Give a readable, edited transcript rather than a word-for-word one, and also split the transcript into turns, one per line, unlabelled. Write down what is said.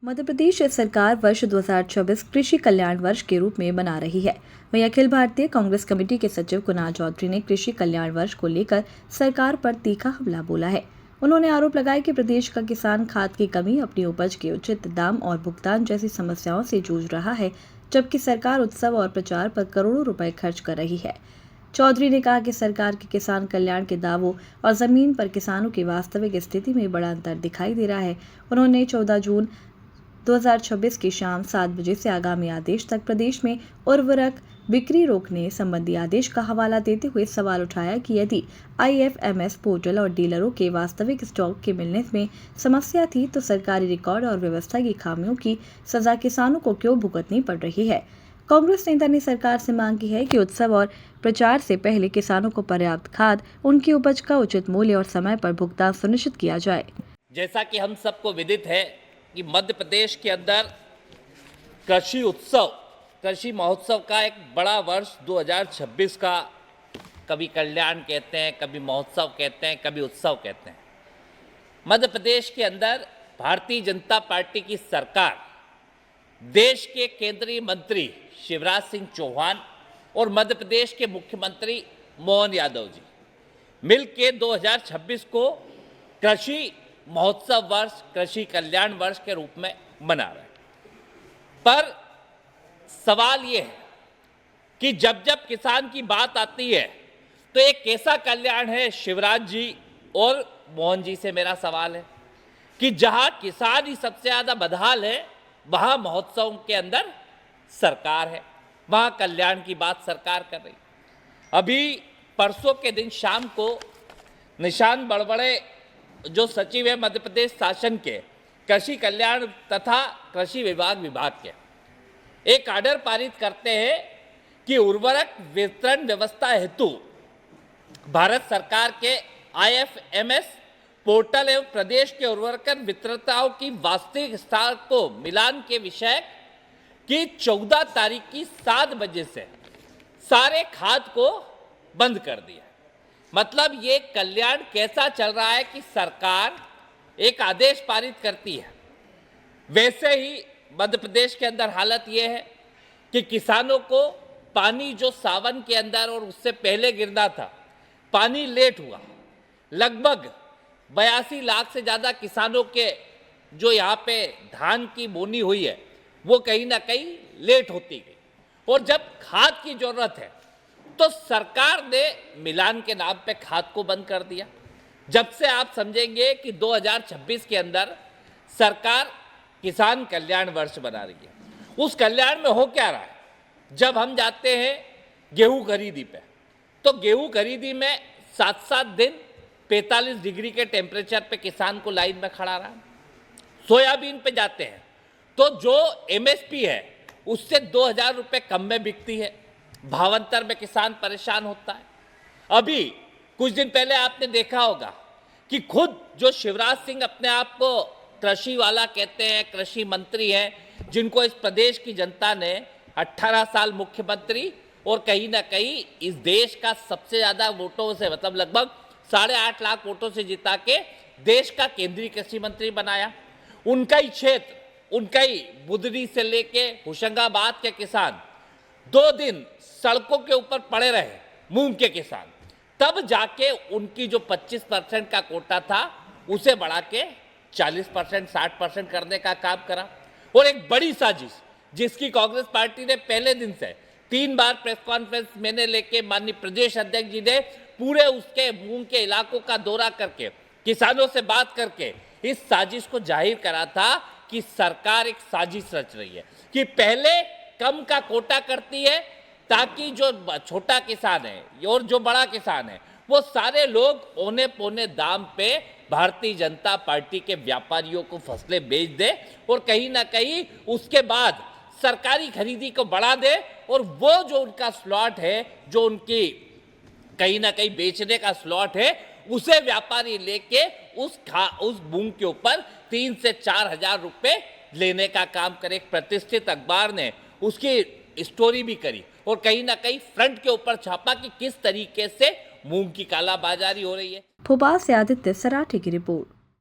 मध्य प्रदेश सरकार वर्ष 2026 कृषि कल्याण वर्ष के रूप में मना रही है। वहीं अखिल भारतीय कांग्रेस कमेटी के सचिव कुणाल चौधरी ने कृषि कल्याण वर्ष को लेकर सरकार पर तीखा हमला बोला है। उन्होंने आरोप लगाया कि प्रदेश का किसान खाद की कमी, अपनी उपज के उचित दाम और भुगतान जैसी समस्याओं से जूझ रहा है, जबकि सरकार उत्सव और प्रचार पर करोड़ों रुपए खर्च कर रही है। चौधरी ने कहा कि सरकार के किसान कल्याण के दावों और जमीन पर किसानों की वास्तविक स्थिति में बड़ा अंतर दिखाई दे रहा है। उन्होंने 14 जून 2026 की शाम 7 बजे से आगामी आदेश तक प्रदेश में उर्वरक बिक्री रोकने संबंधी आदेश का हवाला देते हुए सवाल उठाया कि यदि IFMS पोर्टल और डीलरों के वास्तविक स्टॉक के मिलने में समस्या थी तो सरकारी रिकॉर्ड और व्यवस्था की खामियों की सजा किसानों को क्यों भुगतनी पड़ रही है। कांग्रेस नेता ने सरकार से मांग की है कि उत्सव और प्रचार से पहले किसानों को पर्याप्त खाद, उनकी उपज का उचित मूल्य और समय पर भुगतान सुनिश्चित किया जाए।
जैसा कि हम सबको विदित है कि मध्य प्रदेश के अंदर कृषि उत्सव, कृषि महोत्सव का एक बड़ा वर्ष 2026 का कभी कल्याण कहते हैं, कभी महोत्सव कहते हैं, कभी उत्सव कहते हैं। मध्य प्रदेश के अंदर भारतीय जनता पार्टी की सरकार, देश के केंद्रीय मंत्री शिवराज सिंह चौहान और मध्य प्रदेश के मुख्यमंत्री मोहन यादव जी मिलकर 2026 को कृषि महोत्सव वर्ष, कृषि कल्याण वर्ष के रूप में मना रहे हैं। पर सवाल ये है कि जब जब किसान की बात आती है तो एक कैसा कल्याण है। शिवराज जी और मोहन जी से मेरा सवाल है कि जहां किसान ही सबसे ज्यादा बदहाल है, वहां महोत्सव के अंदर सरकार है, वहां कल्याण की बात सरकार कर रही। अभी परसों के दिन शाम को निशांत बड़बड़े जो सचिव है मध्य प्रदेश शासन के कृषि कल्याण तथा कृषि विभाग के एक आर्डर पारित करते हैं कि उर्वरक वितरण व्यवस्था हेतु भारत सरकार के IFMS पोर्टल एवं प्रदेश के उर्वरक विक्रेताओं की वास्तविक स्तर को मिलान के विषय की 14 तारीख की 7 बजे से सारे खाद को बंद कर दिया। मतलब ये कल्याण कैसा चल रहा है कि सरकार एक आदेश पारित करती है, वैसे ही मध्य प्रदेश के अंदर हालत ये है कि किसानों को पानी जो सावन के अंदर और उससे पहले गिरना था, पानी लेट हुआ। लगभग 82 लाख से ज़्यादा किसानों के जो यहाँ पे धान की बोनी हुई है वो कहीं ना कहीं लेट होती गई। और जब खाद की जरूरत है तो सरकार ने मिलान के नाम पे खाद को बंद कर दिया। जब से आप समझेंगे कि 2026 के अंदर सरकार किसान कल्याण वर्ष बना रही है। उस कल्याण में हो क्या रहा है, जब हम जाते हैं गेहूं खरीदी पे तो गेहूं खरीदी में 7-7 दिन 45 डिग्री के टेम्परेचर पे किसान को लाइन में खड़ा रहा। सोयाबीन पे जाते हैं तो जो MSP है उससे 2000 रुपये कम में बिकती है, भावांतर में किसान परेशान होता है। अभी कुछ दिन पहले आपने देखा होगा कि खुद जो शिवराज सिंह अपने आप को कृषि वाला कहते हैं, कृषि मंत्री हैं, जिनको इस प्रदेश की जनता ने 18 साल मुख्यमंत्री और कहीं ना कहीं इस देश का सबसे ज्यादा वोटों से, मतलब लगभग 8.5 लाख वोटों से जिता के देश का केंद्रीय कृषि मंत्री बनाया। उनका ही क्षेत्र, उनका ही बुदरी से लेके होशंगाबाद के किसान 2 दिन सड़कों के ऊपर पड़े रहे, मूंग के किसान। तब जाके उनकी जो 25% का कोटा था उसे बढ़ा के 40%, 60% करने का काम करा। और एक बड़ी साजिश जिसकी कांग्रेस पार्टी ने पहले दिन से 3 बार प्रेस कॉन्फ्रेंस मैंने लेके माननीय प्रदेश अध्यक्ष जी ने पूरे उसके मूंग के इलाकों का दौरा करके किसानों से बात करके इस साजिश को जाहिर करा था कि सरकार एक साजिश रच रही है कि पहले कम का कोटा करती है ताकि जो छोटा किसान है और जो बड़ा किसान है वो सारे लोग औने पौने दाम पे भारतीय जनता पार्टी के व्यापारियों को फसलें बेच दे और कहीं ना कहीं उसके बाद सरकारी खरीदी को बढ़ा दे और वो जो उनका स्लॉट है, जो उनकी कहीं ना कहीं बेचने का स्लॉट है, उसे व्यापारी लेके उस मूंग के ऊपर 3 से 4 हजार रुपए लेने का काम करे। एक प्रतिष्ठित अखबार ने उसकी स्टोरी भी करी और कहीं ना कहीं फ्रंट के ऊपर छापा कि किस तरीके से मूंग की कालाबाजारी हो रही है।
भोपाल से आदित्य सराठी की रिपोर्ट।